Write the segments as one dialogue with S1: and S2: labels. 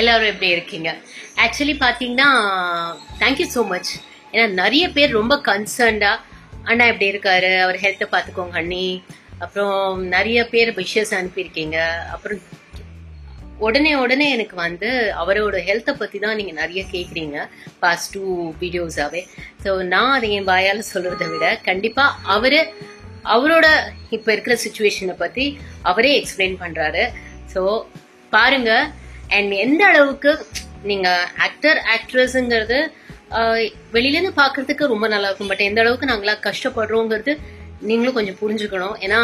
S1: எல்லாரும் எப்படி இருக்கீங்க? ஆக்சுவலி பார்த்தீங்கன்னா தேங்க்யூ ஸோ மச். ஏன்னா நிறைய பேர் ரொம்ப கன்சர்ன்டா அண்ணா எப்படி இருக்காரு, அவர் ஹெல்த்தை பார்த்துக்கோங்க அண்ணி, அப்புறம் நிறைய பேர் விஷஸ் அனுப்பியிருக்கீங்க. அப்புறம் உடனே எனக்கு வந்து அவரோட ஹெல்த்தை பற்றி தான் நீங்கள் நிறைய கேட்குறீங்க பாஸ்ட் 2 வீடியோஸாகவே. ஸோ நான் அதை என் வாயால் சொல்கிறத விட கண்டிப்பாக அவரோட இப்போ இருக்கிற சுச்சுவேஷனை பற்றி அவரே எக்ஸ்பிளைன் பண்ணுறாரு. ஸோ பாருங்க. அண்ட் எந்த அளவுக்கு நீங்கள் ஆக்ட்ரஸ்ங்கிறது வெளியிலேருந்து பார்க்கறதுக்கு ரொம்ப நல்லா இருக்கும், பட் எந்த அளவுக்கு நாங்களாம் கஷ்டப்படுறோங்கிறது நீங்களும் கொஞ்சம் புரிஞ்சுக்கணும். ஏன்னா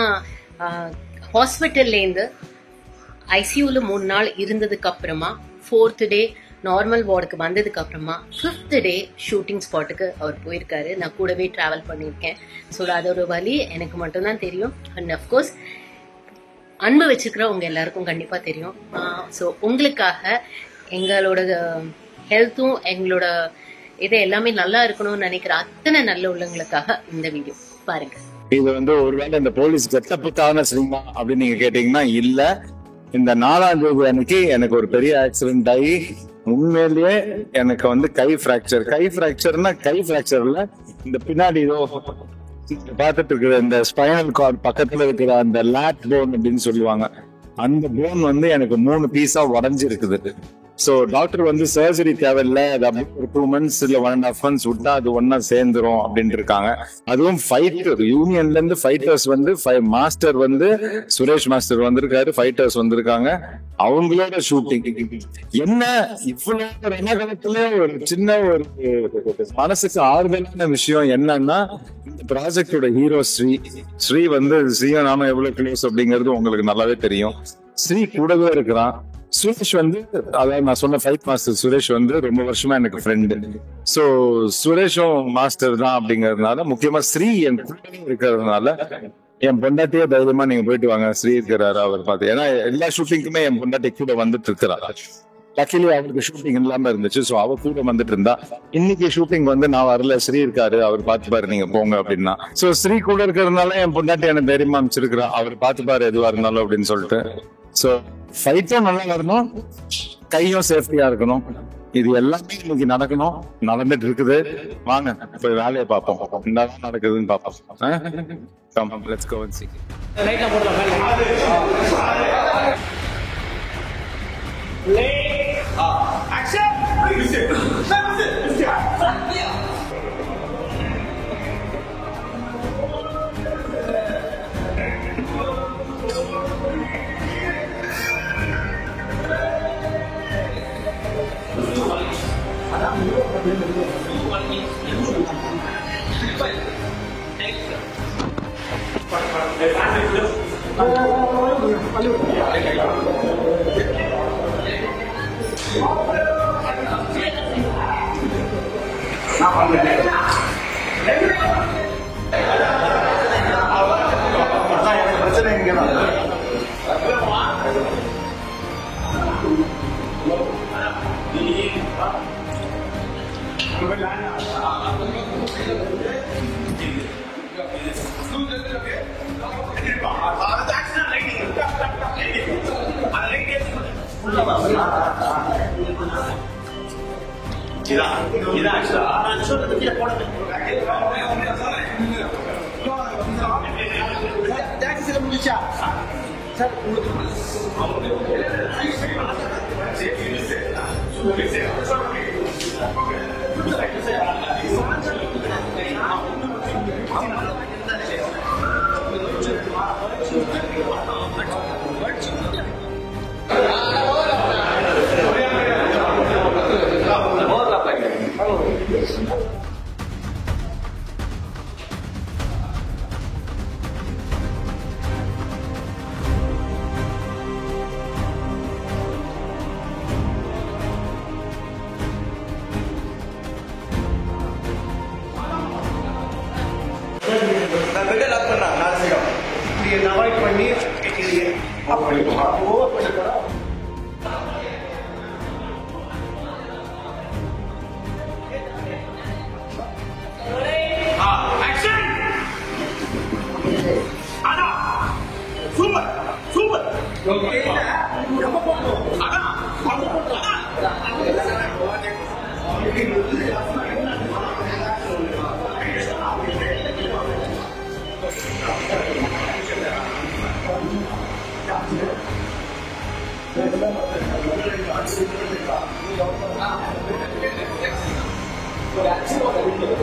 S1: ஹாஸ்பிட்டல்லேருந்து ஐசியூல 3 நாள் இருந்ததுக்கு அப்புறமா 4th டே நார்மல் வார்டுக்கு வந்ததுக்கு அப்புறமா 5th டே ஷூட்டிங் ஸ்பாட்டுக்கு அவர் போயிருக்காரு. நான் கூடவே டிராவல் பண்ணியிருக்கேன். ஸோ அதோட வலி எனக்கு மட்டும்தான் தெரியும். அண்ட் அஃப்கோர்ஸ் அன்பு வச்சுக்கிற உங்க எல்லாருக்கும் கண்டிப்பா தெரியும். ஸோ உங்களுக்காக எங்களோட ஹெல்த்தும் எங்களோட இது எல்லாமே நல்லா இருக்கணும்னு நினைக்கிற அத்தனை நல்ல உள்ளவங்களுக்காக இந்த வீடியோ பாருங்க.
S2: இது வந்து ஒருவேளை இந்த போலீஸ் கெட்டப்புக்கான சினிமா அப்படின்னு நீங்க கேட்டீங்கன்னா இல்ல. இந்த 4ஆம் தேதி அன்னைக்கு எனக்கு ஒரு பெரிய ஆக்சிடென்ட் ஆகி உண்மையிலேயே எனக்கு வந்து கை ஃபிராக்சர்ல இந்த பின்னாடி ஏதோ பார்த்துட்டு இருக்கிற இந்த ஸ்பைனல் கார்டு பக்கத்துல இருக்கிற அந்த லேட் போன் அப்படின்னு சொல்லுவாங்க, அந்த போன் வந்து எனக்கு 3 பீஸா உடஞ்சி இருக்குது. ஸோ டாக்டர் வந்து சர்ஜரி தேவையில்லை, அது அப்படியே ஒரு 2 months இல்ல 1.5 months விட்டா அது ஒன்னா சேர்ந்துரும் அப்படின்னு இருக்காங்க. அதுவும் ஃபைட்டர் யூனியன்ல இருந்து ஃபைட்டர்ஸ் வந்து மாஸ்டர் வந்து சுரேஷ் மாஸ்டர் வந்திருக்காரு, ஃபைட்டர்ஸ் வந்திருக்காங்க, அவங்களோட ஷூட்டிங். என்ன இவ்வளவு ரணகலத்துல ஒரு சின்ன ஒரு மனசுக்கு ஆறுதலான விஷயம் என்னன்னா, இந்த ப்ராஜெக்டோட ஹீரோ ஸ்ரீ வந்து ஸ்ரீயும் நாம எவ்வளவு க்ளோஸ் அப்படிங்கிறது உங்களுக்கு நல்லாவே தெரியும். ஸ்ரீ கூடவே இருக்கிறான். சுரேஷ் வந்து அதாவது நான் சொன்ன ஃபைட் மாஸ்டர் சுரேஷ் வந்து ரொம்ப வருஷமா எனக்கு ஃப்ரெண்டு. ஸோ சுரேஷும் மாஸ்டர் தான் அப்படிங்கறதுனால, முக்கியமா ஸ்ரீ என் கூட இருக்கிறதுனால என் பொண்டாட்டியே தைரியமா நீங்க போயிட்டு வாங்க, ஸ்ரீ இருக்கிறாரு அவர் பார்த்து. ஏன்னா எல்லா ஷூட்டிங்குமே என் பொண்டாட்டி கூட வந்துட்டு இருக்கிறாரு. லக்கிலி அவருக்கு ஷூட்டிங் இல்லாம இருந்துச்சு, ஸோ அவ கூட வந்துட்டு இருந்தா. இன்னைக்கு ஷூட்டிங் வந்து நான் வரல, ஸ்ரீ இருக்காரு, அவர் பார்த்துப்பாரு நீங்க போங்க அப்படின்னா. ஸோ ஸ்ரீ கூட இருக்கிறதுனால என் பொண்டாட்டி எனக்கு தைரியமா அமைச்சிருக்கிறா, அவர் பார்த்துப்பாரு எதுவா இருந்தாலும் அப்படின்னு சொல்லிட்டு. ஸோ ஃபைட்டும் நல்லா வரணும், கையும் சேஃப்டியா இருக்கணும். இது எல்லாமே இன்னைக்கு நடக்கணும், நடந்துட்டு இருக்குது. வாங்க போய் வேலையை பார்ப்போம், என்ன நடக்குதுன்னு பார்ப்போம். Let's go and see.
S3: Super! Grazie.